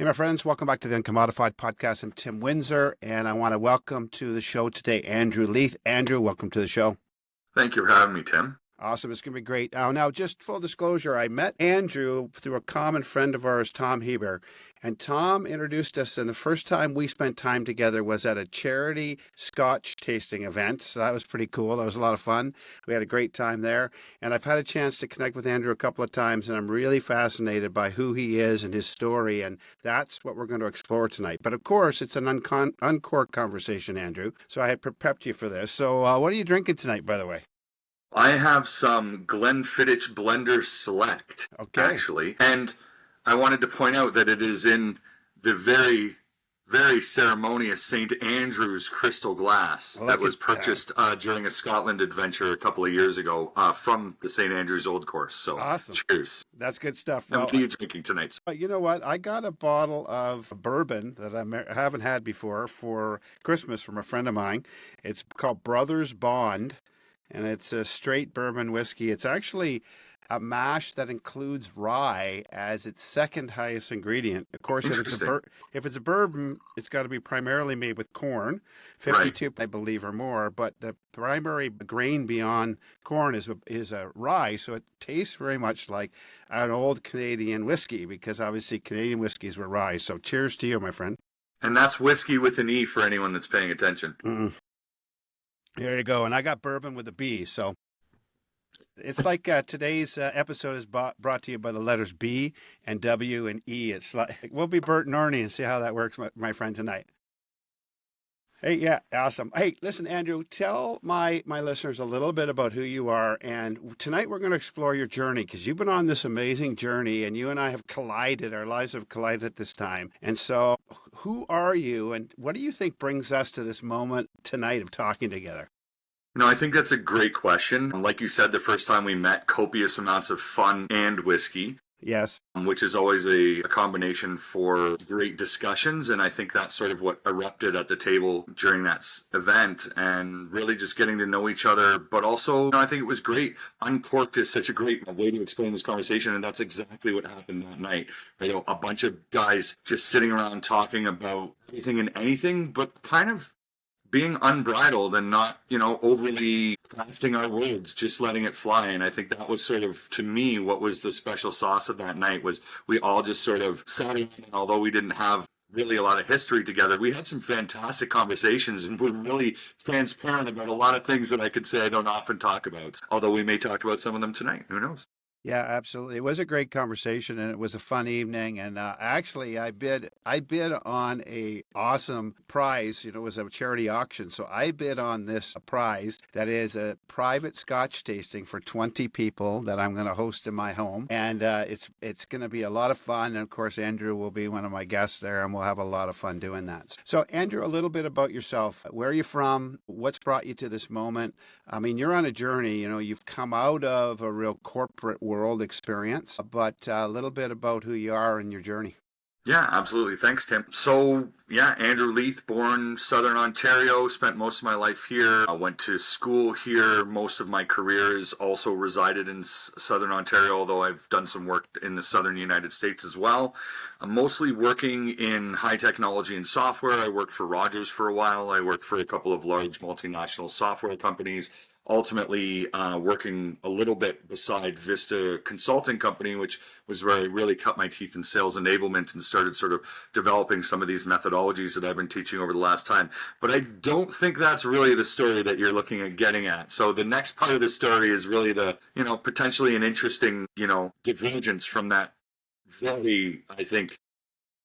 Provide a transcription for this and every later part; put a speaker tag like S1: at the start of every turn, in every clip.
S1: Hey, my friends, welcome back to the UNCOMMODiFiED Podcast. I'm Tim Windsor, and I want to welcome to the show today Andrew Leith. Andrew, welcome to the show.
S2: Thank you for having me, Tim.
S1: Awesome. It's going to be great. Now, just full disclosure, I met Andrew through a common friend of ours, Tom Heber, and Tom introduced us, and the first time we spent time together was at a charity Scotch tasting event. So that was pretty cool. That was a lot of fun. We had a great time there, and I've had a chance to connect with Andrew a couple of times, and I'm really fascinated by who he is and his story, and that's what we're going to explore tonight. But of course, it's an uncorked conversation, Andrew, so I had prepped you for this. So what are you drinking tonight, by the way?
S2: I have some Glenfiddich Blender Select, actually. And I wanted to point out that it is in the very, very ceremonious St. Andrew's crystal glass that was purchased during a Scotland adventure a couple of years ago from the St. Andrew's Old Course. So, awesome. Cheers.
S1: That's good stuff.
S2: Well, what are you drinking tonight?
S1: You know what? I got a bottle of bourbon that I haven't had before for Christmas from a friend of mine. It's called Brothers Bond. And it's a straight bourbon whiskey. It's actually a mash that includes rye as its second highest ingredient. Of course, if it's a bourbon, it's got to be primarily made with corn, 52, right, I believe, or more. But the primary grain beyond corn is a rye, so it tastes very much like an old Canadian whiskey because obviously Canadian whiskeys were rye. So cheers to you, my friend.
S2: And that's whiskey with an E for anyone that's paying attention.
S1: Mm-mm. There you go. And I got bourbon with a B. So it's like today's episode is brought to you by the letters B and W and E. It's like we'll be Bert and Ernie and see how that works, my friend, tonight. Hey, yeah, awesome. Hey, listen, Andrew, tell my listeners a little bit about who you are. And tonight we're going to explore your journey because you've been on this amazing journey and you and I have collided. Our lives have collided at this time. And so who are you and what do you think brings us to this moment tonight of talking together?
S2: No, I think that's a great question. Like you said, the first time we met, copious amounts of fun and whiskey.
S1: Yes.
S2: Which is always a combination for great discussions. And I think that's sort of what erupted at the table during that event and really just getting to know each other. But also, I think it was great. Uncorked is such a great way to explain this conversation. And that's exactly what happened that night. You know, a bunch of guys just sitting around talking about everything and anything, but kind of being unbridled and not, overly crafting our words, just letting it fly. And I think that was sort of, to me, what was the special sauce of that night was we all just sort of sat around, and although we didn't have really a lot of history together, we had some fantastic conversations and we're really transparent about a lot of things that I could say I don't often talk about. Although we may talk about some of them tonight. Who knows?
S1: Yeah, absolutely. It was a great conversation and it was a fun evening. And actually, I bid on a awesome prize. It was a charity auction. So I bid on this prize that is a private Scotch tasting for 20 people that I'm going to host in my home. And it's going to be a lot of fun. And of course, Andrew will be one of my guests there and we'll have a lot of fun doing that. So Andrew, a little bit about yourself. Where are you from? What's brought you to this moment? I mean, you're on a journey. You've come out of a real corporate world experience, but a little bit about who you are and your journey.
S2: Yeah, absolutely. Thanks, Tim. So, Andrew Leith, born Southern Ontario, spent most of my life here. I went to school here. Most of my career has also resided in Southern Ontario, although I've done some work in the Southern United States as well. I'm mostly working in high technology and software. I worked for Rogers for a while. I worked for a couple of large multinational software companies. Ultimately working a little bit beside Vista Consulting Company, which was where I really cut my teeth in sales enablement and started sort of developing some of these methodologies that I've been teaching over the last time. But I don't think that's really the story that you're looking at getting at. So the next part of the story is really the, potentially an interesting, divergence from that very, I think,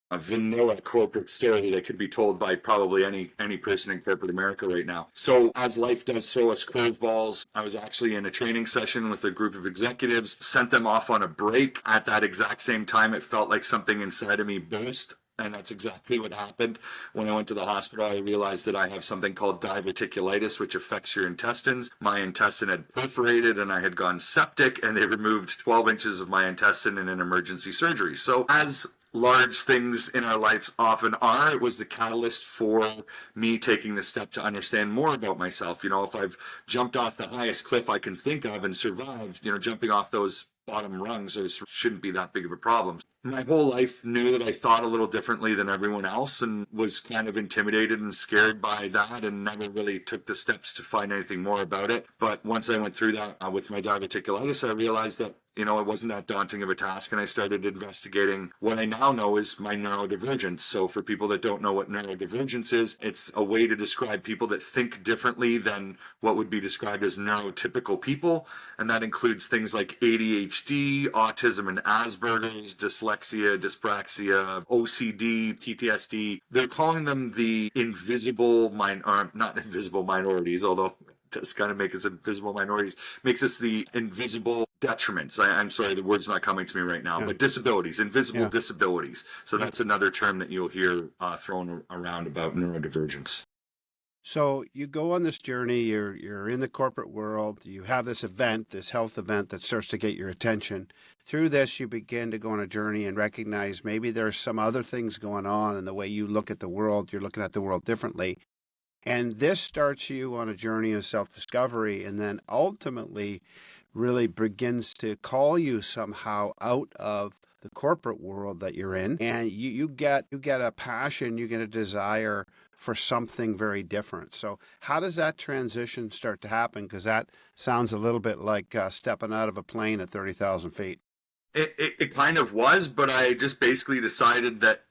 S2: a vanilla corporate story that could be told by probably any person in corporate America right now. So as life does throw us curveballs, I was actually in a training session with a group of executives, sent them off on a break. At that exact same time, it felt like something inside of me burst. And that's exactly what happened. When I went to the hospital, I realized that I have something called diverticulitis, which affects your intestines. My intestine had perforated and I had gone septic, and they removed 12 inches of my intestine in an emergency surgery. So as large things in our lives often are, it was the catalyst for me taking the step to understand more about myself. If I've jumped off the highest cliff I can think of and survived, jumping off those bottom rungs, so it shouldn't be that big of a problem. My whole life knew that I thought a little differently than everyone else and was kind of intimidated and scared by that and never really took the steps to find anything more about it. But once I went through that with my diverticulitis, I realized that, it wasn't that daunting of a task, and I started investigating what I now know is my neurodivergence. So for people that don't know what neurodivergence is, it's a way to describe people that think differently than what would be described as neurotypical people, and that includes things like ADHD, autism and Asperger's, dyslexia, dyspraxia, OCD, PTSD. They're calling them the not invisible minorities, although does kind of make us invisible minorities, makes us the invisible detriments. I'm sorry, the word's not coming to me right now, but disabilities, invisible disabilities. So that's another term that you'll hear thrown around about neurodivergence.
S1: So you go on this journey, you're in the corporate world, you have this event, this health event that starts to get your attention. Through this, you begin to go on a journey and recognize maybe there's some other things going on in the way you look at the world. You're looking at the world differently. And this starts you on a journey of self-discovery, and then ultimately really begins to call you somehow out of the corporate world that you're in. And you get a passion, you get a desire for something very different. So how does that transition start to happen? Because that sounds a little bit like stepping out of a plane at 30,000 feet.
S2: It kind of was, but I just basically decided that,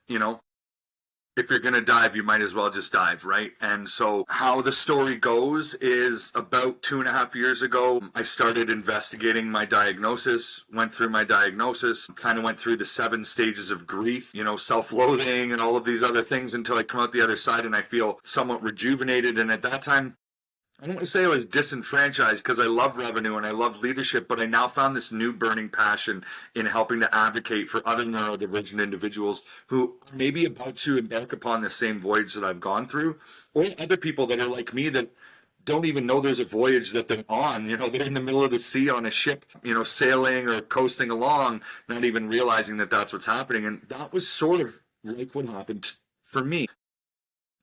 S2: if you're going to dive, you might as well just dive, right? And so how the story goes is about 2.5 years ago, I started investigating my diagnosis, went through my diagnosis, kind of went through the 7 stages of grief, self-loathing and all of these other things until I come out the other side and I feel somewhat rejuvenated. And at that time, I don't want to say I was disenfranchised because I love revenue and I love leadership, but I now found this new burning passion in helping to advocate for other neurodivergent individuals who may be about to embark upon the same voyage that I've gone through, or other people that are like me that don't even know there's a voyage that they're on. They're in the middle of the sea on a ship, sailing or coasting along, not even realizing that that's what's happening. And that was sort of like what happened for me.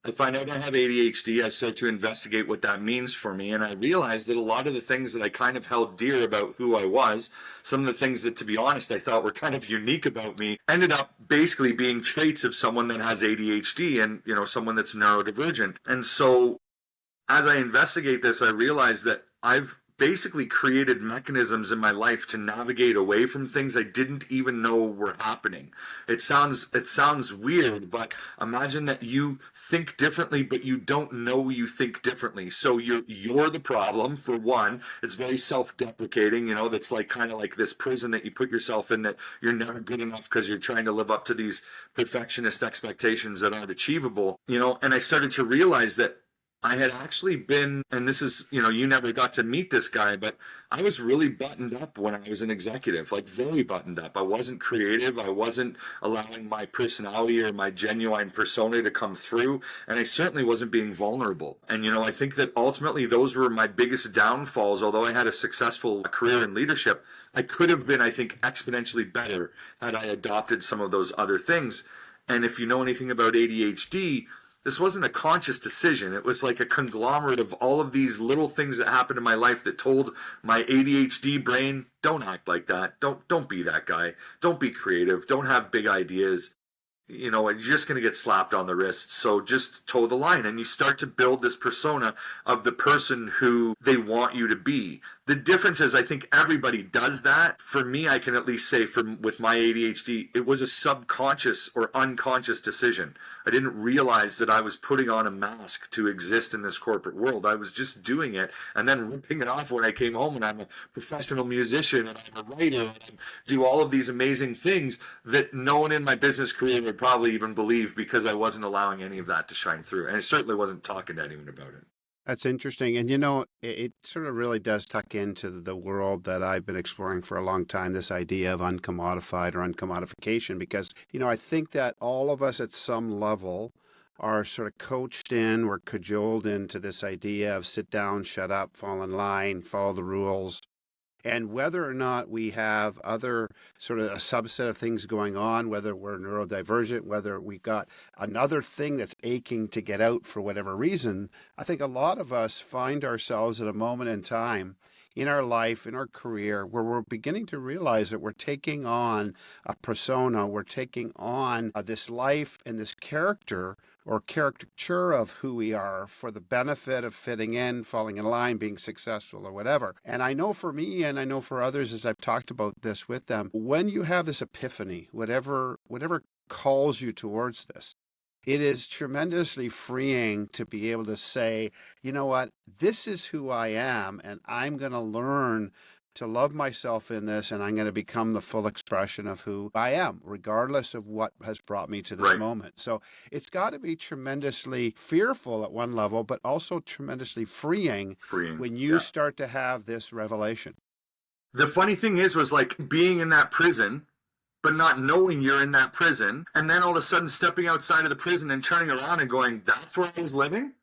S2: I find out I have ADHD, I start to investigate what that means for me, and I realized that a lot of the things that I kind of held dear about who I was, some of the things that, to be honest, I thought were kind of unique about me, ended up basically being traits of someone that has ADHD and, someone that's neurodivergent. And so as I investigate this, I realize that I've basically created mechanisms in my life to navigate away from things I didn't even know were happening. It sounds weird, but imagine that you think differently, but you don't know you think differently. So you're the problem, for one. It's very self-deprecating, that's like kind of like this prison that you put yourself in, that you're never good enough because you're trying to live up to these perfectionist expectations that aren't achievable, and I started to realize that I had actually been, and this is, you never got to meet this guy, but I was really buttoned up when I was an executive, like very buttoned up. I wasn't creative. I wasn't allowing my personality or my genuine persona to come through. And I certainly wasn't being vulnerable. And, I think that ultimately those were my biggest downfalls. Although I had a successful career in leadership, I could have been, I think, exponentially better had I adopted some of those other things. And if you know anything about ADHD, this wasn't a conscious decision. It was like a conglomerate of all of these little things that happened in my life that told my ADHD brain, don't act like that. Don't be that guy. Don't be creative. Don't have big ideas. You're just going to get slapped on the wrist. So just toe the line. And you start to build this persona of the person who they want you to be. The difference is, I think everybody does that. For me, I can at least say with my ADHD, it was a subconscious or unconscious decision. I didn't realize that I was putting on a mask to exist in this corporate world. I was just doing it and then ripping it off when I came home, and I'm a professional musician and I'm a writer and I do all of these amazing things that no one in my business career would probably even believe, because I wasn't allowing any of that to shine through. And I certainly wasn't talking to anyone about it.
S1: That's interesting. And, it sort of really does tuck into the world that I've been exploring for a long time, this idea of uncommodified or uncommodification, because, I think that all of us at some level are sort of coached in, we're cajoled into this idea of sit down, shut up, fall in line, follow the rules. And whether or not we have other sort of a subset of things going on, whether we're neurodivergent, whether we got another thing that's aching to get out for whatever reason, I think a lot of us find ourselves at a moment in time in our life, in our career, where we're beginning to realize that we're taking on a persona, we're taking on this life and this character or caricature of who we are for the benefit of fitting in, falling in line, being successful, or whatever. And I know for me, and I know for others, as I've talked about this with them, when you have this epiphany, whatever calls you towards this, it is tremendously freeing to be able to say, you know what, this is who I am, and I'm going to learn to love myself in this, and I'm going to become the full expression of who I am, regardless of what has brought me to this moment. So it's got to be tremendously fearful at one level, but also tremendously freeing when you start to have this revelation.
S2: The funny thing was like being in that prison, but not knowing you're in that prison, and then all of a sudden stepping outside of the prison and turning around and going, that's where I was living?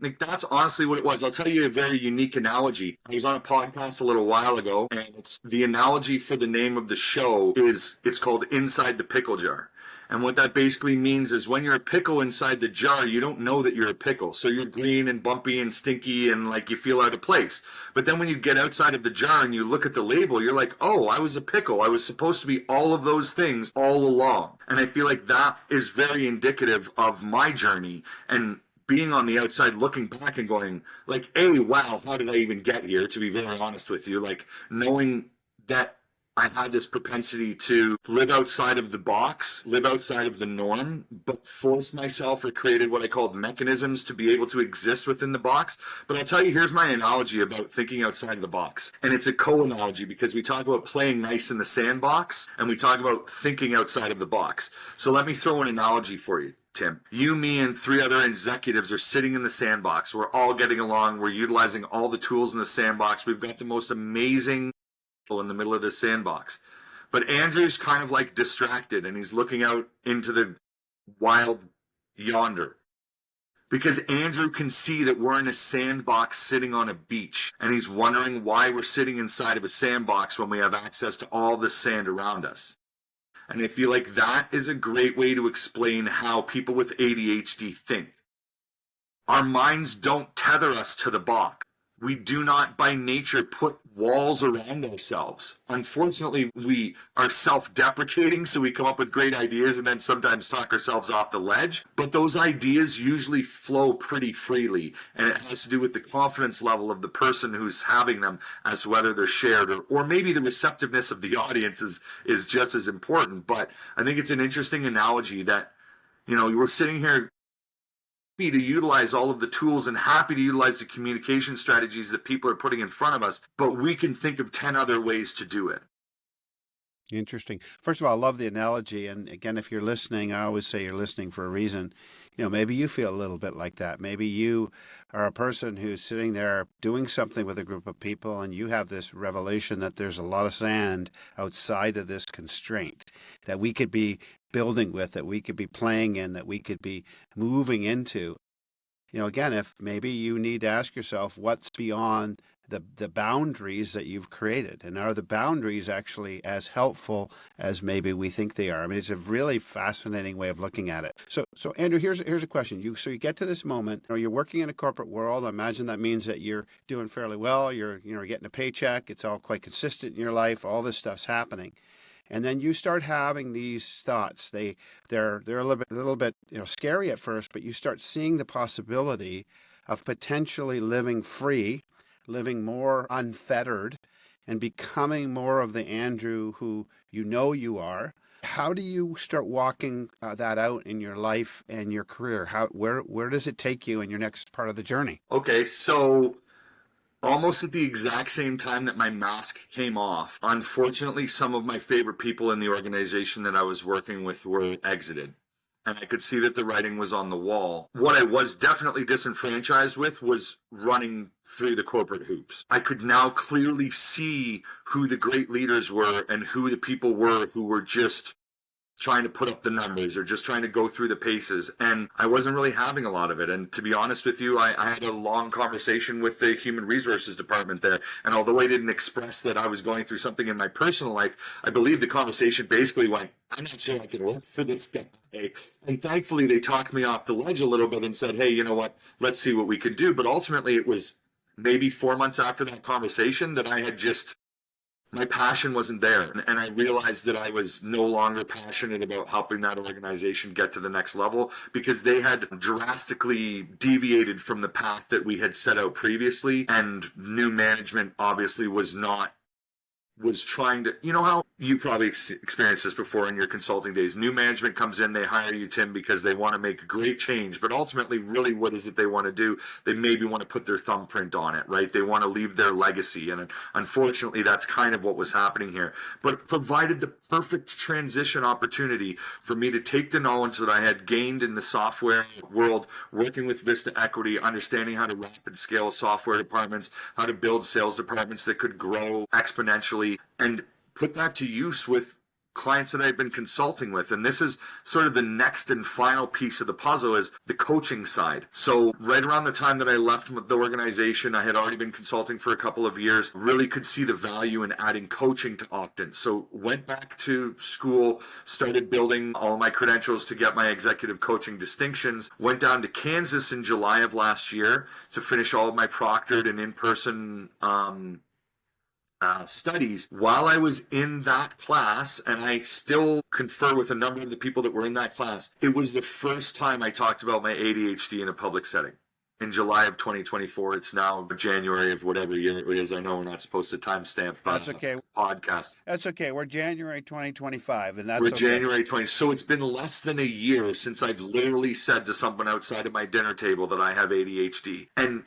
S2: Like, that's honestly what it was. I'll tell you a very unique analogy. I was on a podcast a little while ago, and the analogy for the name of the show it's called Inside the Pickle Jar. And what that basically means is when you're a pickle inside the jar, you don't know that you're a pickle. So you're green and bumpy and stinky and like you feel out of place. But then when you get outside of the jar and you look at the label, you're like, oh, I was a pickle. I was supposed to be all of those things all along. And I feel like that is very indicative of my journey and being on the outside looking back and going like, hey, wow, how did I even get here? To be very honest with you, like knowing that I had this propensity to live outside of the box, live outside of the norm, but force myself or created what I called mechanisms to be able to exist within the box. But I'll tell you, here's my analogy about thinking outside of the box. And it's a co-analogy because we talk about playing nice in the sandbox and we talk about thinking outside of the box. So let me throw an analogy for you, Tim. You, me, and 3 other executives are sitting in the sandbox. We're all getting along. We're utilizing all the tools in the sandbox. We've got the most amazing in the middle of the sandbox. But Andrew's kind of like distracted and he's looking out into the wild yonder. Because Andrew can see that we're in a sandbox sitting on a beach and he's wondering why we're sitting inside of a sandbox when we have access to all the sand around us. And I feel like that is a great way to explain how people with ADHD think. Our minds don't tether us to the box. We do not by nature put walls around ourselves. Unfortunately, we are self-deprecating, so we come up with great ideas and then sometimes talk ourselves off the ledge. But those ideas usually flow pretty freely, and it has to do with the confidence level of the person who's having them as to whether they're shared or maybe the receptiveness of the audience is just as important. But I think it's an interesting analogy that, you know, we're sitting here to utilize all of the tools and happy to utilize the communication strategies that people are putting in front of us, but we can think of 10 other ways to do it.
S1: Interesting. First of all, I love the analogy. And again, if you're listening, I always say you're listening for a reason. You know, maybe you feel a little bit like that. Maybe you are a person who's sitting there doing something with a group of people and you have this revelation that there's a lot of sand outside of this constraint that we could be building with, that we could be playing in, that we could be moving into. You know, again, if maybe you need to ask yourself what's beyond the boundaries that you've created, and are the boundaries actually as helpful as maybe we think they are? I mean, it's a really fascinating way of looking at it. So Andrew, here's a question. You get to this moment, you know, you're working in a corporate world. I imagine that means that you're doing fairly well. You're getting a paycheck. It's all quite consistent in your life. All this stuff's happening. And then you start having these thoughts. They're a little bit scary at first, but you start seeing the possibility of potentially living free, living more unfettered, and becoming more of the Andrew who you are. How do you start walking that out in your life and your career? Where does it take you in your next part of the journey?
S2: Okay, so almost at the exact same time that my mask came off, unfortunately, some of my favorite people in the organization that I was working with were exited. And I could see that the writing was on the wall. What I was definitely disenfranchised with was running through the corporate hoops. I could now clearly see who the great leaders were and who the people were who were just trying to put up the numbers or just trying to go through the paces. And I wasn't really having a lot of it. And to be honest with you, I had a long conversation with the human resources department there. And although I didn't express that I was going through something in my personal life, I believe the conversation basically went, I'm not sure I can work for this guy. And thankfully they talked me off the ledge a little bit and said, hey, you know what, let's see what we could do. But ultimately it was maybe 4 months after that conversation that I had just, my passion wasn't there. And I realized that I was no longer passionate about helping that organization get to the next level because they had drastically deviated from the path that we had set out previously. And new management obviously was trying to, you know how you've probably experienced this before in your consulting days. New management comes in, they hire you, Tim, because they want to make a great change. But ultimately, really, what is it they want to do? They maybe want to put their thumbprint on it, right? They want to leave their legacy. And unfortunately, that's kind of what was happening here. But it provided the perfect transition opportunity for me to take the knowledge that I had gained in the software world, working with Vista Equity, understanding how to rapid scale software departments, how to build sales departments that could grow exponentially, and put that to use with clients that I've been consulting with. And this is sort of the next and final piece of the puzzle, is the coaching side. So right around the time that I left the organization, I had already been consulting for a couple of years, really could see the value in adding coaching to Octon. So went back to school, started building all my credentials to get my executive coaching distinctions, went down to Kansas in July of last year to finish all of my proctored and in-person studies. While I was in that class, and I still confer with a number of the people that were in that class, it was the first time I talked about my ADHD in a public setting. In July of 2024, it's now January of whatever year it is. I know we're not supposed to timestamp
S1: That's okay.
S2: Podcast.
S1: That's okay. We're January 2025, and that's
S2: We're
S1: okay.
S2: January 20. So it's been less than a year since I've literally said to someone outside of my dinner table that I have ADHD. And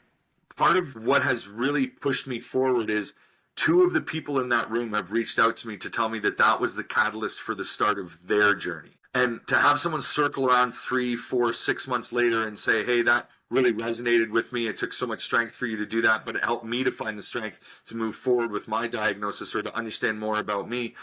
S2: part of what has really pushed me forward is 2 of the people in that room have reached out to me to tell me that that was the catalyst for the start of their journey. And to have someone circle around 3, 4, 6 months later and say, hey, that really resonated with me. It took so much strength for you to do that, but it helped me to find the strength to move forward with my diagnosis or to understand more about me.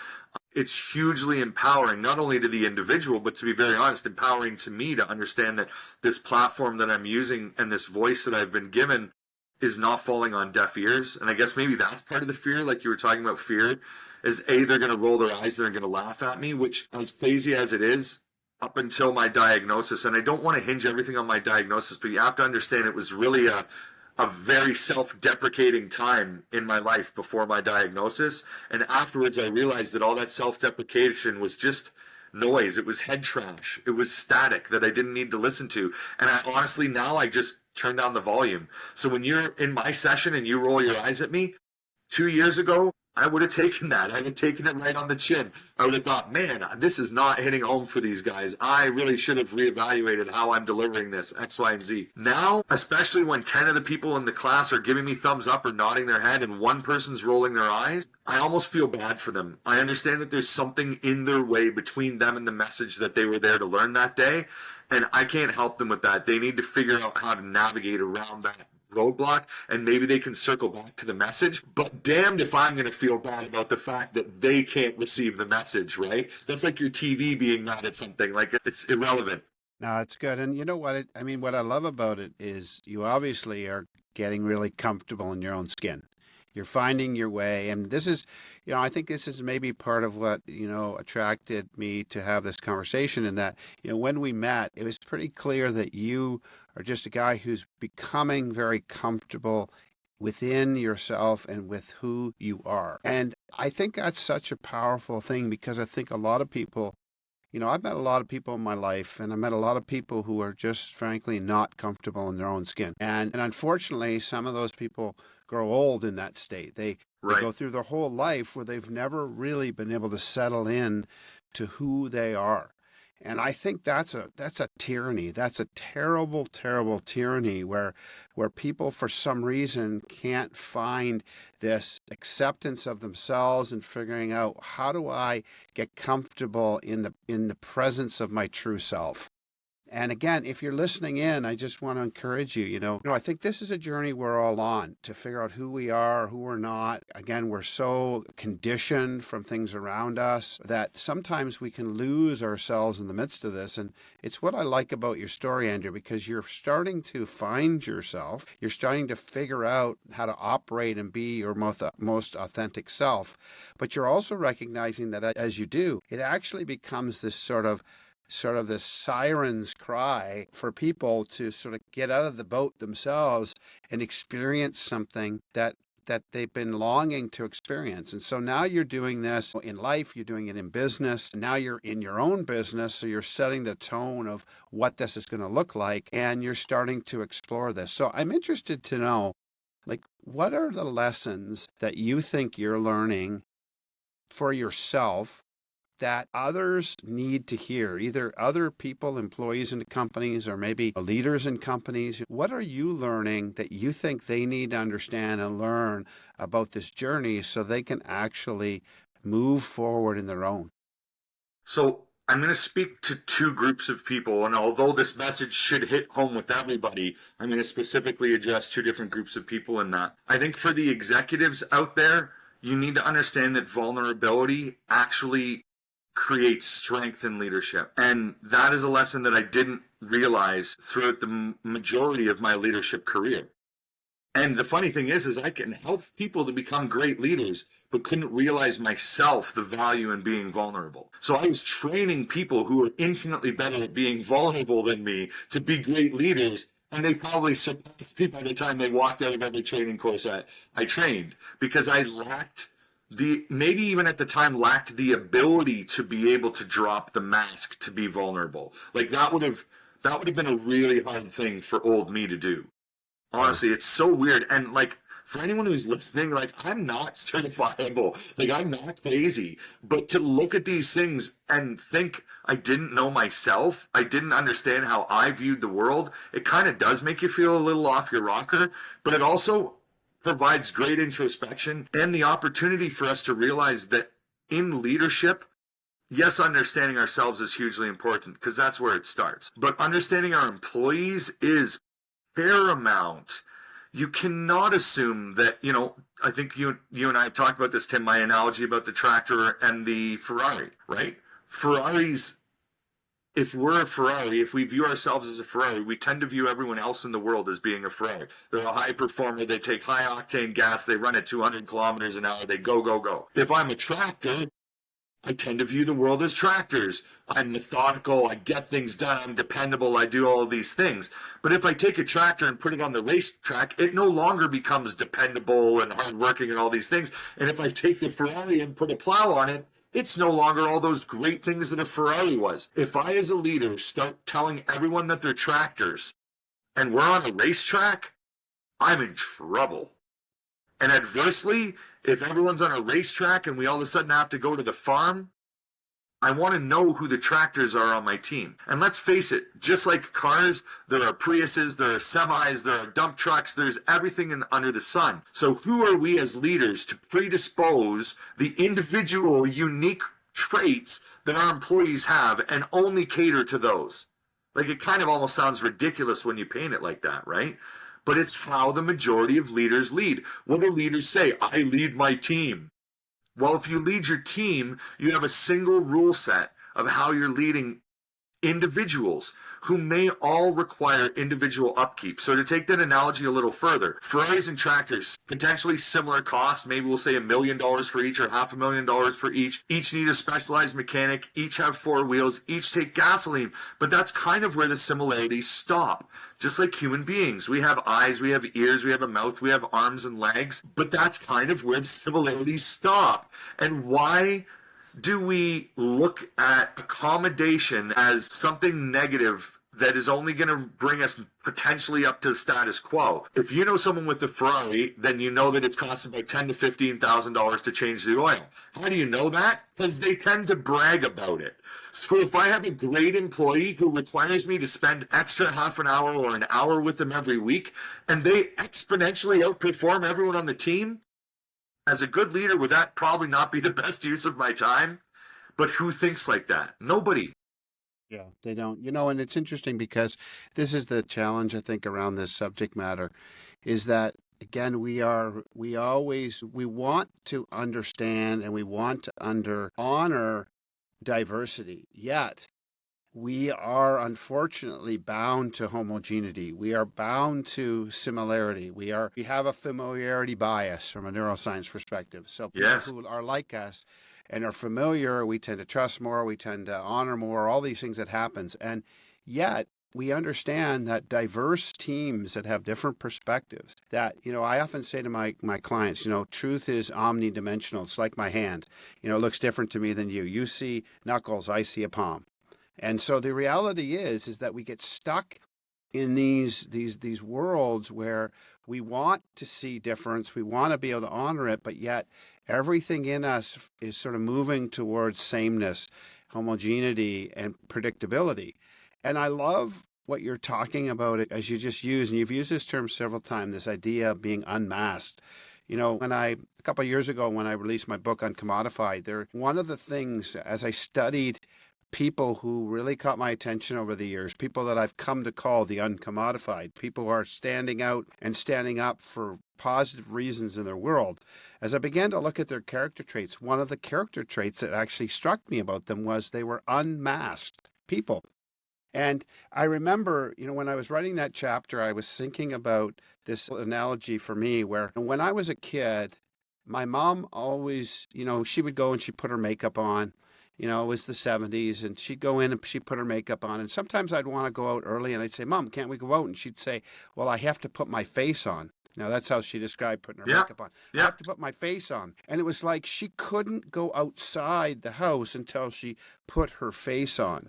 S2: It's hugely empowering, not only to the individual, but to be very honest, empowering to me to understand that this platform that I'm using and this voice that I've been given is not falling on deaf ears. And I guess maybe that's part of the fear, like you were talking about fear, is A, they're going to roll their eyes, they're going to laugh at me, which, as crazy as it is, up until my diagnosis, and I don't want to hinge everything on my diagnosis, but you have to understand it was really a very self-deprecating time in my life before my diagnosis. And afterwards, I realized that all that self-deprecation was just noise. It was head trash. It was static that I didn't need to listen to. And I honestly, now I just turn down the volume. So when you're in my session and you roll your eyes at me, 2 years ago, I would have taken that. I would have taken it right on the chin. I would have thought, man, this is not hitting home for these guys. I really should have reevaluated how I'm delivering this, X, Y, and Z. Now, especially when 10 of the people in the class are giving me thumbs up or nodding their head and one person's rolling their eyes, I almost feel bad for them. I understand that there's something in their way between them and the message that they were there to learn that day, and I can't help them with that. They need to figure out how to navigate around that roadblock, and maybe they can circle back to the message, but damned if I'm going to feel bad about the fact that they can't receive the message, right? That's like your TV being mad at something, like it's irrelevant.
S1: No, it's good. And you know what? What I love about it is you obviously are getting really comfortable in your own skin. You're finding your way. And this is, I think this is maybe part of what, attracted me to have this conversation, in that, when we met, it was pretty clear that you are just a guy who's becoming very comfortable within yourself and with who you are. And I think that's such a powerful thing, because I think a lot of people, I've met a lot of people in my life, and I met a lot of people who are just frankly not comfortable in their own skin. And unfortunately, some of those people grow old in that state. They go through their whole life where they've never really been able to settle in to who they are. And I think that's a tyranny. That's a terrible, terrible tyranny where people for some reason can't find this acceptance of themselves and figuring out, how do I get comfortable in the presence of my true self? And again, if you're listening in, I just want to encourage you, I think this is a journey we're all on to figure out who we are, who we're not. Again, we're so conditioned from things around us that sometimes we can lose ourselves in the midst of this. And it's what I like about your story, Andrew, because you're starting to find yourself. You're starting to figure out how to operate and be your most authentic self. But you're also recognizing that as you do, it actually becomes this sort of sort of this siren's cry for people to sort of get out of the boat themselves and experience something that they've been longing to experience. And so now you're doing this in life, you're doing it in business, now you're in your own business, so you're setting the tone of what this is going to look like, and you're starting to explore this. So I'm interested to know, like, what are the lessons that you think you're learning for yourself that others need to hear, either other people, employees in companies, or maybe leaders in companies? What are you learning that you think they need to understand and learn about this journey so they can actually move forward in their own?
S2: So I'm going to speak to two groups of people, and although this message should hit home with everybody, I'm going to specifically address two different groups of people in that. I think for the executives out there, you need to understand that vulnerability actually creates strength in leadership. And that is a lesson that I didn't realize throughout the majority of my leadership career. And the funny thing is I can help people to become great leaders, but couldn't realize myself the value in being vulnerable. So I was training people who were infinitely better at being vulnerable than me to be great leaders. And they probably surpassed me by the time they walked out of every training course I trained, because I lacked maybe even at the time lacked the ability to be able to drop the mask to be vulnerable. Like that would have been a really hard thing for old me to do. Honestly, it's so weird. And like, for anyone who's listening, like, I'm not certifiable. Like, I'm not crazy. But to look at these things and think I didn't know myself, I didn't understand how I viewed the world, it kind of does make you feel a little off your rocker. But it also provides great introspection and the opportunity for us to realize that in leadership, yes, understanding ourselves is hugely important because that's where it starts. But understanding our employees is paramount. You cannot assume that, I think you and I have talked about this, Tim, my analogy about the tractor and the Ferrari, right? If we're a Ferrari, if we view ourselves as a Ferrari, we tend to view everyone else in the world as being a Ferrari. They're a high performer. They take high octane gas. They run at 200 kilometers an hour. They go, go, go. If I'm a tractor, I tend to view the world as tractors. I'm methodical. I get things done. I'm dependable. I do all of these things. But if I take a tractor and put it on the racetrack, it no longer becomes dependable and hardworking and all these things. And if I take the Ferrari and put a plow on it, it's no longer all those great things that a Ferrari was. If I, as a leader, start telling everyone that they're tractors and we're on a racetrack, I'm in trouble. And adversely, if everyone's on a racetrack and we all of a sudden have to go to the farm, I want to know who the tractors are on my team. And let's face it, just like cars, there are Priuses, there are semis, there are dump trucks, there's everything under the sun. So who are we as leaders to predispose the individual unique traits that our employees have and only cater to those? Like, it kind of almost sounds ridiculous when you paint it like that, right? But it's how the majority of leaders lead. What do leaders say? I lead my team. Well, if you lead your team, you have a single rule set of how you're leading individuals who may all require individual upkeep. So to take that analogy a little further, Ferraris and tractors, potentially similar cost, maybe we'll say $1 million for each or $500,000 for each. Each need a specialized mechanic, each have 4 wheels, each take gasoline. But that's kind of where the similarities stop. Just like human beings, we have eyes, we have ears, we have a mouth, we have arms and legs, but that's kind of where the similarities stop. And why do we look at accommodation as something negative that is only going to bring us potentially up to the status quo? If you know someone with a Ferrari, then you know that it's costing about $10,000 to $15,000 to change the oil. How do you know that? Because they tend to brag about it. So if I have a great employee who requires me to spend extra half an hour or an hour with them every week, and they exponentially outperform everyone on the team, as a good leader, would that probably not be the best use of my time? But who thinks like that? Nobody.
S1: Yeah, they don't. And it's interesting because this is the challenge, I think, around this subject matter, is that, again, we want to understand and we want to honor diversity, yet we are unfortunately bound to homogeneity. We are bound to similarity. We have a familiarity bias from a neuroscience perspective. So people who are like us, and are familiar, we tend to trust more, we tend to honor more, all these things that happens. And yet we understand that diverse teams that have different perspectives, that, I often say to my clients, truth is omnidimensional. It's like my hand, it looks different to me than you. You see knuckles, I see a palm. And so the reality is that we get stuck in these worlds where we want to see difference, we want to be able to honor it, but yet everything in us is sort of moving towards sameness, homogeneity, and predictability. And I love what you're talking about, as you just used, and you've used this term several times, this idea of being unmasked. A couple of years ago, when I released my book UNCOMMODiFiED, one of the things, as I studied people who really caught my attention over the years, people that I've come to call the uncommodified, people who are standing out and standing up for positive reasons in their world. As I began to look at their character traits, one of the character traits that actually struck me about them was they were unmasked people. And I remember, when I was writing that chapter, I was thinking about this analogy for me where when I was a kid, my mom always, she would go and she'd put her makeup on. It was the 70s, and she'd go in and she'd put her makeup on. And sometimes I'd want to go out early, and I'd say, Mom, can't we go out? And she'd say, well, I have to put my face on. Now, that's how she described putting her makeup on. I have to put my face on. And it was like she couldn't go outside the house until she put her face on.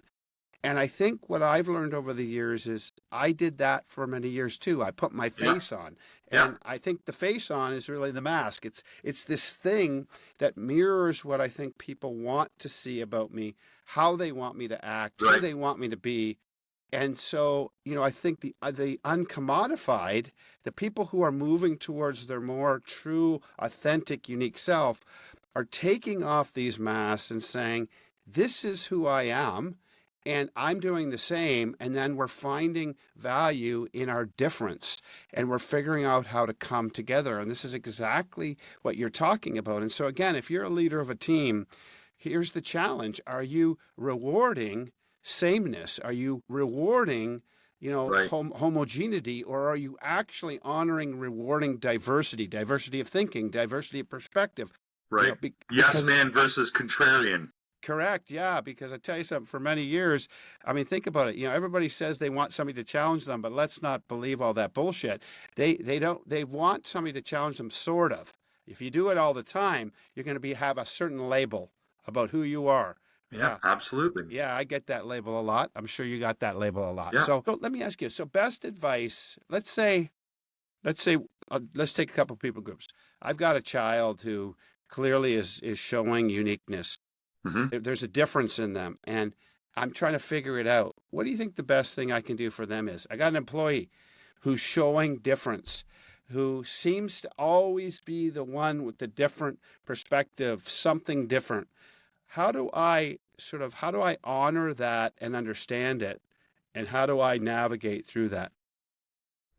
S1: And I think what I've learned over the years is I did that for many years too. I put my face on. And I think the face on is really the mask. It's this thing that mirrors what I think people want to see about me, how they want me to act, who they want me to be. And so, I think the uncommodified, the people who are moving towards their more true, authentic, unique self, are taking off these masks and saying, this is who I am. And I'm doing the same, and then we're finding value in our difference, and we're figuring out how to come together. And this is exactly what you're talking about. And so again, if you're a leader of a team, here's the challenge. Are you rewarding sameness? Are you rewarding, homogeneity, or are you actually honoring, rewarding diversity of thinking, diversity of perspective?
S2: Right. Yes man versus contrarian.
S1: Correct. Yeah. Because I tell you something, for many years, think about it. Everybody says they want somebody to challenge them, but let's not believe all that bullshit. They want somebody to challenge them, sort of. If you do it all the time, you're going to have a certain label about who you are.
S2: Yeah, absolutely.
S1: Yeah. I get that label a lot. I'm sure you got that label a lot.
S2: Yeah.
S1: So let me ask you, best advice, let's take a couple of people groups. I've got a child who clearly is showing uniqueness. Mm-hmm. There's a difference in them, and I'm trying to figure it out. What do you think the best thing I can do for them is? I got an employee who's showing difference, who seems to always be the one with the different perspective, something different. How do I honor that and understand it, and how do I navigate through that?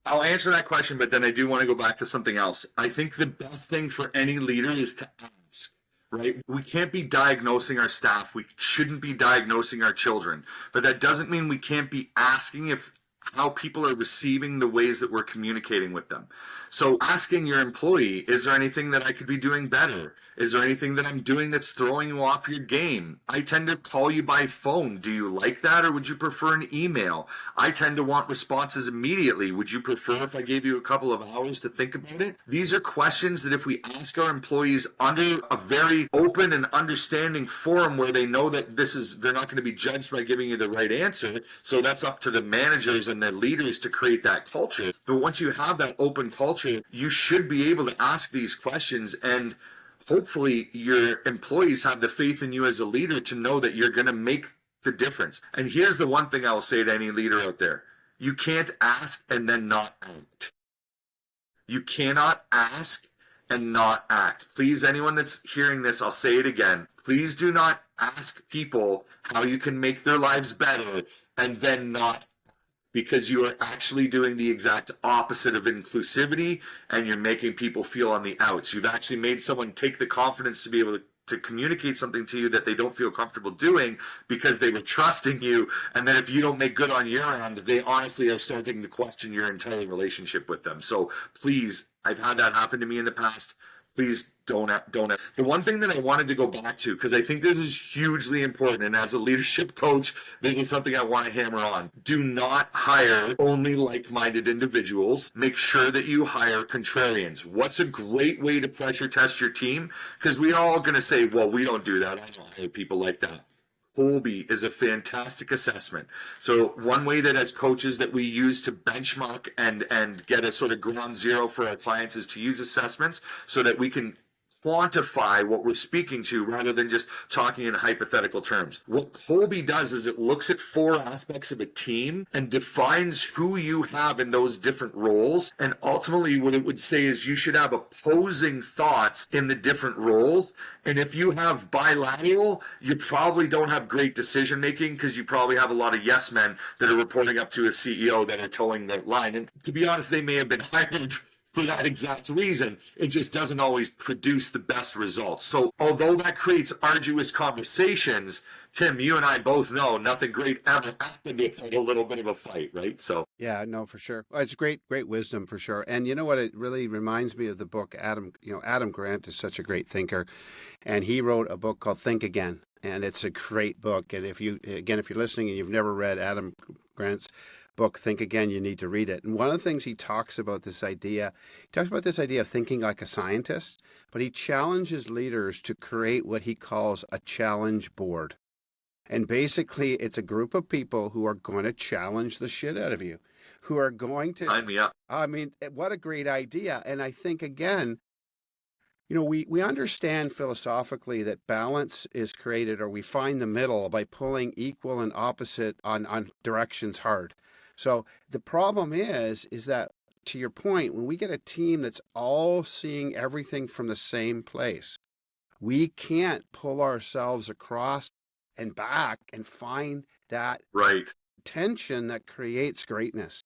S2: I'll answer that question, but then I do want to go back to something else. I think the best thing for any leader is to ask. Right? We can't be diagnosing our staff. We shouldn't be diagnosing our children. But that doesn't mean we can't be asking how people are receiving the ways that we're communicating with them. So asking your employee, is there anything that I could be doing better? Is there anything that I'm doing that's throwing you off your game? I tend to call you by phone. Do you like that, or would you prefer an email? I tend to want responses immediately. Would you prefer if I gave you a couple of hours to think about it? These are questions that if we ask our employees under a very open and understanding forum where they know that they're not going to be judged by giving you the right answer. So that's up to the managers and the leaders to create that culture. But once you have that open culture, you should be able to ask these questions, and hopefully your employees have the faith in you as a leader to know that you're going to make the difference. And here's the one thing I'll say to any leader out there. You can't ask and then not act. You cannot ask and not act. Please, anyone that's hearing this, I'll say it again. Please do not ask people how you can make their lives better and then not act. Because you are actually doing the exact opposite of inclusivity, and you're making people feel on the outs. You've actually made someone take the confidence to be able to communicate something to you that they don't feel comfortable doing because they were trusting you. And then if you don't make good on your end, they honestly are starting to question your entire relationship with them. So please, I've had that happen to me in the past. Please don't. The one thing that I wanted to go back to, because I think this is hugely important, and as a leadership coach, this is something I want to hammer on. Do not hire only like-minded individuals. Make sure that you hire contrarians. What's a great way to pressure test your team? Because we're all going to say, well, we don't do that. I don't hire people like that. Colby is a fantastic assessment. So one way that as coaches that we use to benchmark and get a sort of ground zero for our clients is to use assessments so that we can quantify what we're speaking to rather than just talking in hypothetical terms. What Colby does is it looks at 4 aspects of a team and defines who you have in those different roles. And ultimately what it would say is you should have opposing thoughts in the different roles. And if you have bilateral, you probably don't have great decision making because you probably have a lot of yes men that are reporting up to a CEO that are towing the line. And to be honest, they may have been hired for that exact reason. It just doesn't always produce the best results. So although that creates arduous conversations, Tim, you and I both know nothing great ever happened without a little bit of a fight, right? So
S1: Yeah, no, for sure. Well, it's great wisdom for sure. And you know what? It really reminds me of the book Adam. Adam Grant is such a great thinker, and he wrote a book called Think Again, and it's a great book. And if you're listening and you've never read Adam Grant's book, Think Again, you need to read it. And one of the things he talks about this idea of thinking like a scientist, but he challenges leaders to create what he calls a challenge board. And basically, it's a group of people who are going to challenge the shit out of you, who are going to
S2: sign me up.
S1: I mean, what a great idea. And I think, again, we understand philosophically that balance is created, or we find the middle by pulling equal and opposite on directions hard. So the problem is that, to your point, when we get a team that's all seeing everything from the same place, we can't pull ourselves across and back and find that
S2: right
S1: tension that creates greatness.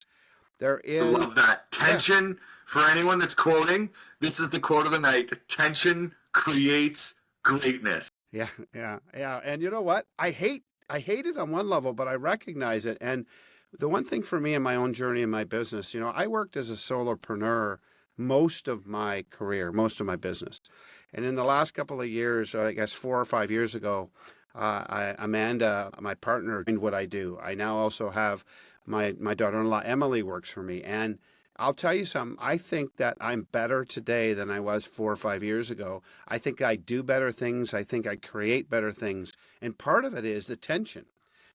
S1: There is.
S2: I love that. Tension, yeah. For anyone that's quoting, this is the quote of the night. Tension creates greatness.
S1: Yeah. And you know what? I hate it on one level, but I recognize it. And the one thing for me in my own journey in my business, I worked as a solopreneur most of my career, most of my business. And in the last couple of years, I guess 4 or 5 years ago, Amanda, my partner, in what I do. I now also have my daughter-in-law, Emily, works for me. And I'll tell you something, I think that I'm better today than I was 4 or 5 years ago. I think I do better things. I think I create better things. And part of it is the tension.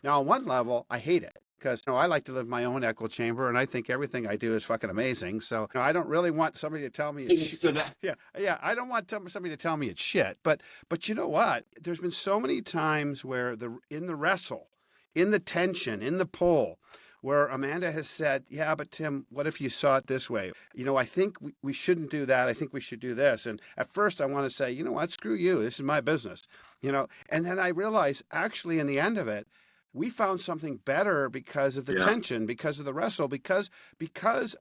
S1: Now, on one level, I hate it, because I like to live my own echo chamber, and I think everything I do is fucking amazing. So I don't really want somebody to tell me it's shit. Yeah. I don't want somebody to tell me it's shit. But you know what? There's been so many times where in the wrestle, in the tension, in the pull, where Amanda has said, yeah, but Tim, what if you saw it this way? I think we shouldn't do that. I think we should do this. And at first I want to say, you know what? Screw you. This is my business. And then I realize, actually, in the end of it, we found something better because of the tension, because of the wrestle, because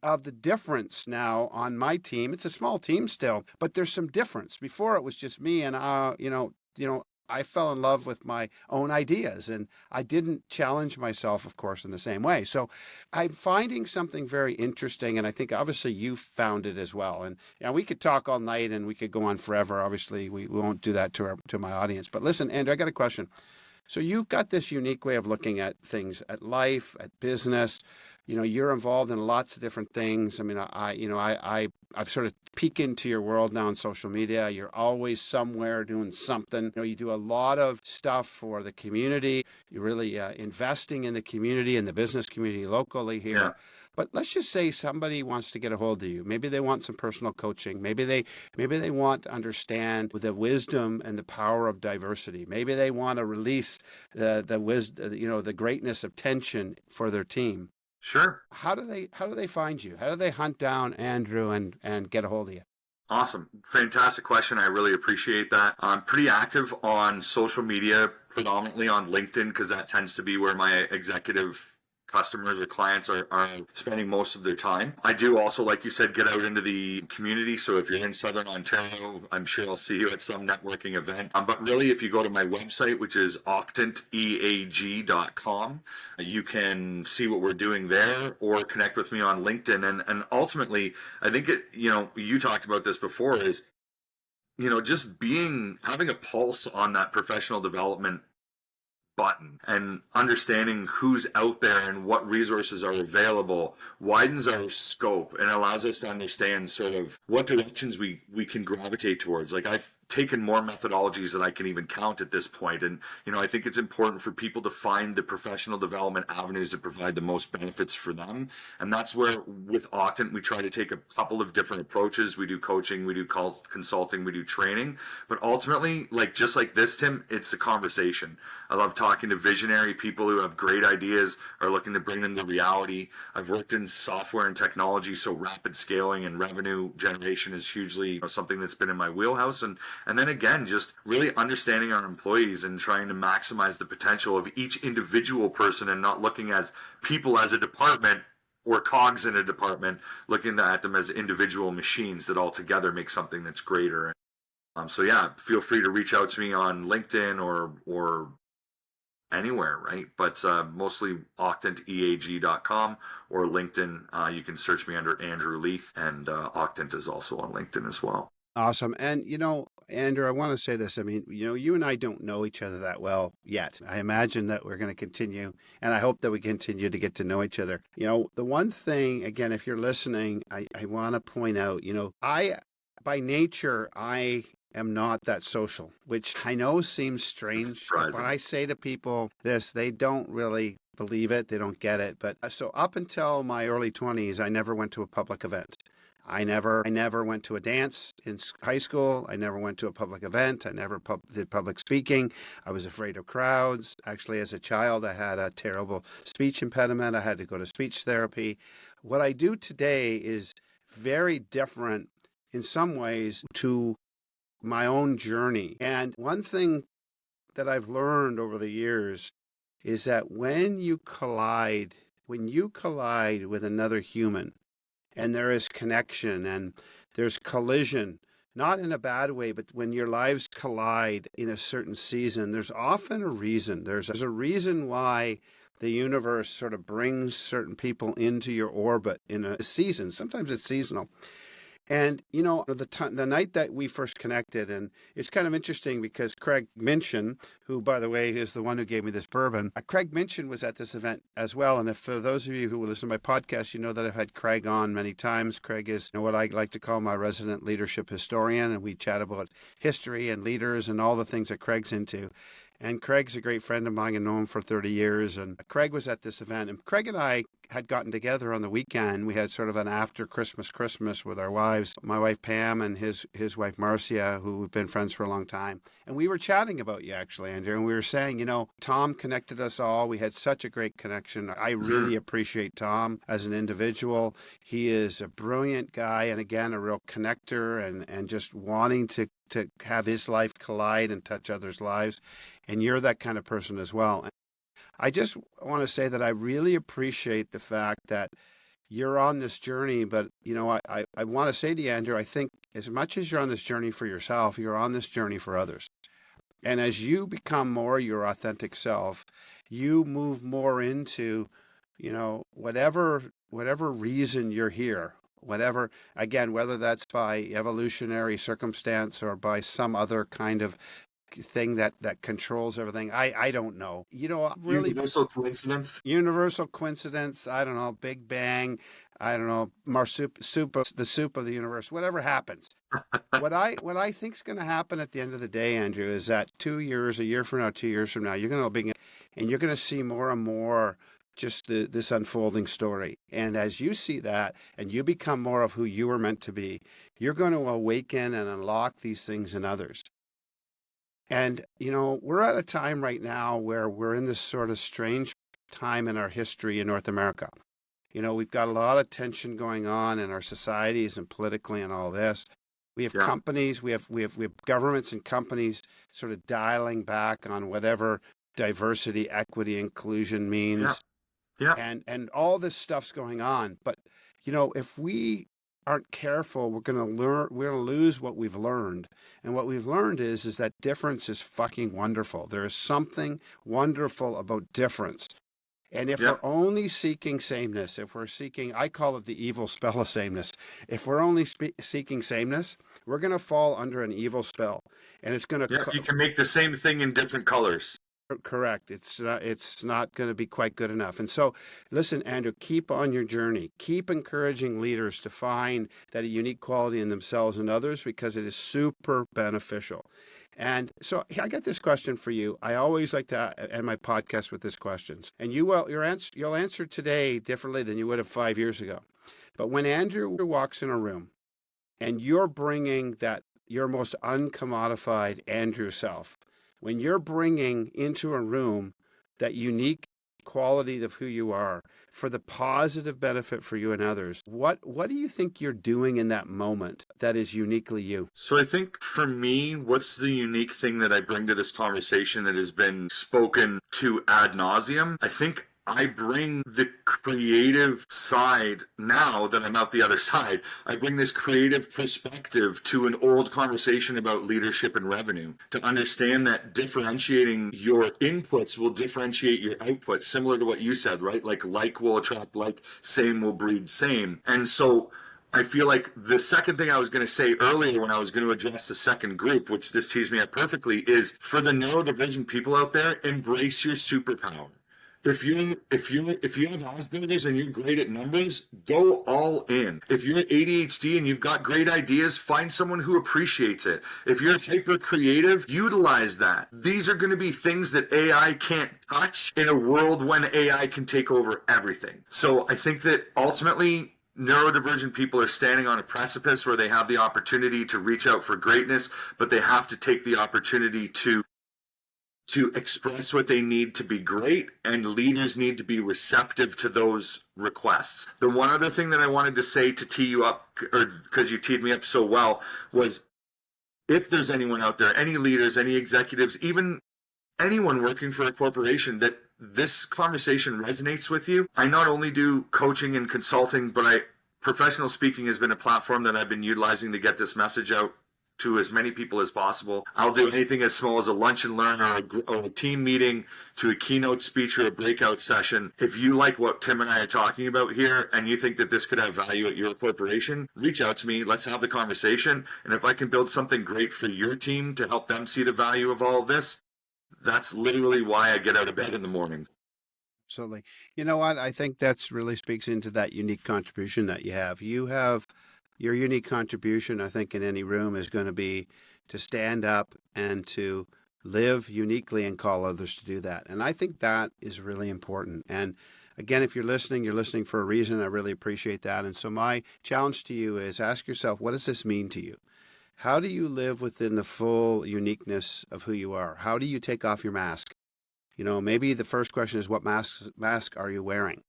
S1: of the difference now on my team. It's a small team still, but there's some difference. Before it was just me, and I fell in love with my own ideas, and I didn't challenge myself, of course, in the same way. So I'm finding something very interesting, and I think obviously you found it as well. And we could talk all night and we could go on forever. Obviously, we won't do that to my audience. But listen, Andrew, I got a question. So you've got this unique way of looking at things, at life, at business. You're involved in lots of different things. I mean, I've sort of peeked into your world now on social media. You're always somewhere doing something. You do a lot of stuff for the community. You're really investing in the community and the business community locally here. Yeah. But let's just say somebody wants to get a hold of you. Maybe they want some personal coaching. Maybe they want to understand the wisdom and the power of diversity. Maybe they want to release the wisdom, the greatness of tension for their team.
S2: Sure.
S1: How do they find you? How do they hunt down Andrew and get a hold of you?
S2: Awesome. Fantastic question. I really appreciate that. I'm pretty active on social media, predominantly on LinkedIn, because that tends to be where my executive customers or clients are spending most of their time. I do also, like you said, get out into the community. So if you're in Southern Ontario, I'm sure I'll see you at some networking event. But really, if you go to my website, which is octanteag.com, you can see what we're doing there or connect with me on LinkedIn. And ultimately, I think you talked about this before, is just having a pulse on that professional development button and understanding who's out there and what resources are available widens our scope and allows us to understand sort of what directions we can gravitate towards. Like, I've taken more methodologies than I can even count at this point. And, I think it's important for people to find the professional development avenues that provide the most benefits for them. And that's where with Octant, we try to take a couple of different approaches. We do coaching, we do consulting, we do training, but ultimately, just like this, Tim, it's a conversation. I love talking to visionary people who have great ideas, are looking to bring them to reality. I've worked in software and technology, so rapid scaling and revenue generation is hugely something that's been in my wheelhouse. And then again, just really understanding our employees and trying to maximize the potential of each individual person and not looking at people as a department or cogs in a department, looking at them as individual machines that all together make something that's greater. So yeah, feel free to reach out to me on LinkedIn or anywhere, right? But mostly octanteag.com or LinkedIn. You can search me under Andrew Leith, and Octant is also on LinkedIn as well.
S1: Awesome. And, Andrew, I want to say this. I mean, you and I don't know each other that well yet. I imagine that we're going to continue, and I hope that we continue to get to know each other. The one thing, again, if you're listening, I want to point out, by nature, I am not that social, which I know seems strange. When I say to people this, they don't really believe it. They don't get it. But so up until my early 20s, I never went to a public event. I never went to a dance in high school. I never went to a public event. I never did public speaking. I was afraid of crowds. Actually, as a child, I had a terrible speech impediment. I had to go to speech therapy. What I do today is very different in some ways to my own journey. And one thing that I've learned over the years is that when you collide with another human, and there is connection and there's collision, not in a bad way, but when your lives collide in a certain season, there's often a reason. There's a reason why the universe sort of brings certain people into your orbit in a season. Sometimes it's seasonal. And, the night that we first connected, and it's kind of interesting because Craig Minchin, who, by the way, is the one who gave me this bourbon, Craig Minchin was at this event as well. And if for those of you who listen to my podcast, you know that I've had Craig on many times. Craig is what I like to call my resident leadership historian, and we chat about history and leaders and all the things that Craig's into. And Craig's a great friend of mine. I know him for 30 years. And Craig was at this event. And Craig and I had gotten together on the weekend. We had sort of an after Christmas with our wives, my wife Pam and his wife Marcia, who we've been friends for a long time. And we were chatting about you, actually, Andrew. And we were saying, Tom connected us all. We had such a great connection. I really appreciate Tom as an individual. He is a brilliant guy. And again, a real connector and just wanting to have his life collide and touch others' lives. And you're that kind of person as well. I just want to say that I really appreciate the fact that you're on this journey, but, I want to say to you, Andrew, I think as much as you're on this journey for yourself, you're on this journey for others. And as you become more your authentic self, you move more into, whatever reason you're here, whatever, again, whether that's by evolutionary circumstance or by some other kind of thing that controls everything. I don't know. Really
S2: universal coincidence.
S1: I don't know. Big Bang. I don't know. The soup of the universe. Whatever happens. What I think is going to happen at the end of the day, Andrew, is that 2 years, a year from now, 2 years from now, you're going to be, and you're going to see more and more just this unfolding story. And as you see that, and you become more of who you were meant to be, you're going to awaken and unlock these things in others. And, we're at a time right now where we're in this sort of strange time in our history in North America. We've got a lot of tension going on in our societies and politically and all this. We have companies, we have governments and companies sort of dialing back on whatever diversity, equity, inclusion means.
S2: Yeah.
S1: And all this stuff's going on. But, if we aren't careful, we're going to lose what we've learned. And what we've learned is that difference is fucking wonderful. There is something wonderful about difference. And if
S2: Yeah.
S1: we're only seeking sameness, if we're seeking, I call it the evil spell of sameness. If we're only seeking sameness, we're going to fall under an evil spell, and it's going
S2: Yeah.
S1: to
S2: You can make the same thing in different colors.
S1: correct. It's not going to be quite good enough. And so, listen, Andrew, keep on your journey. Keep encouraging leaders to find that a unique quality in themselves and others, because it is super beneficial. And so I got this question for you. I always like to end my podcast with this question. And you'll answer today differently than you would have 5 years ago. But when Andrew walks in a room and you're bringing that your most uncommodified Andrew self, when you're bringing into a room that unique quality of who you are for the positive benefit for you and others, what do you think you're doing in that moment that is uniquely you?
S2: So I think for me, what's the unique thing that I bring to this conversation that has been spoken to ad nauseum? I think I bring the creative side now that I'm out the other side. I bring this creative perspective to an old conversation about leadership and revenue, to understand that differentiating your inputs will differentiate your outputs, similar to what you said, right? Like will attract like, same will breed same. And so I feel like the second thing I was going to say earlier when I was going to address the second group, which this tees me up perfectly, is for the neurodivergent people out there, embrace your superpower. If you have Asperger's and you're great at numbers, go all in. If you're ADHD and you've got great ideas, find someone who appreciates it. If you're hyper creative, utilize that. These are going to be things that AI can't touch in a world when AI can take over everything. So I think that ultimately, neurodivergent people are standing on a precipice where they have the opportunity to reach out for greatness, but they have to take the opportunity to express what they need to be great, and leaders need to be receptive to those requests. The one other thing that I wanted to say to tee you up, or because you teed me up so well, was if there's anyone out there, any leaders, any executives, even anyone working for a corporation, that this conversation resonates with you, I not only do coaching and consulting, but professional speaking has been a platform that I've been utilizing to get this message out to as many people as possible. I'll do anything as small as a lunch and learn or a team meeting to a keynote speech or a breakout session. If you like what Tim and I are talking about here and you think that this could have value at your corporation, reach out to me. Let's have the conversation. And if I can build something great for your team to help them see the value of all of this, that's literally why I get out of bed in the morning.
S1: Absolutely. You know what? I think that's really speaks into that unique contribution that you have. You have your unique contribution, I think, in any room is going to be to stand up and to live uniquely and call others to do that. And I think that is really important. And again, if you're listening for a reason. I really appreciate that. And so my challenge to you is ask yourself, what does this mean to you? How do you live within the full uniqueness of who you are? How do you take off your mask? You know, maybe the first question is, what mask are you wearing?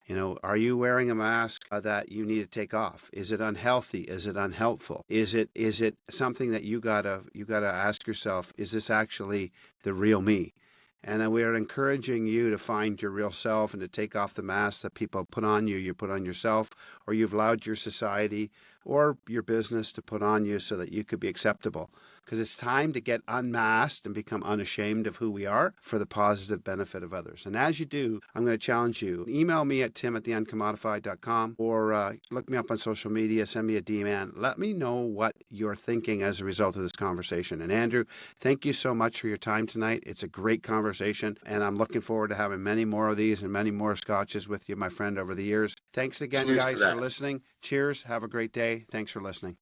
S1: You know, are you wearing a mask that you need to take off? Is it unhealthy? Is it unhelpful? Is it something that you gotta ask yourself, is this actually the real me? And we are encouraging you to find your real self and to take off the mask that people put on you, you put on yourself, or you've allowed your society or your business to put on you so that you could be acceptable. Because it's time to get unmasked and become unashamed of who we are for the positive benefit of others. And as you do, I'm going to challenge you. Email me at tim@theuncommodified.com or look me up on social media, send me a DM. Let me know what you're thinking as a result of this conversation. And Andrew, thank you so much for your time tonight. It's a great conversation, and I'm looking forward to having many more of these and many more scotches with you, my friend, over the years. Thanks again,
S2: Cheers
S1: guys,
S2: to that.
S1: for listening. Cheers. Have a great day. Thanks for listening.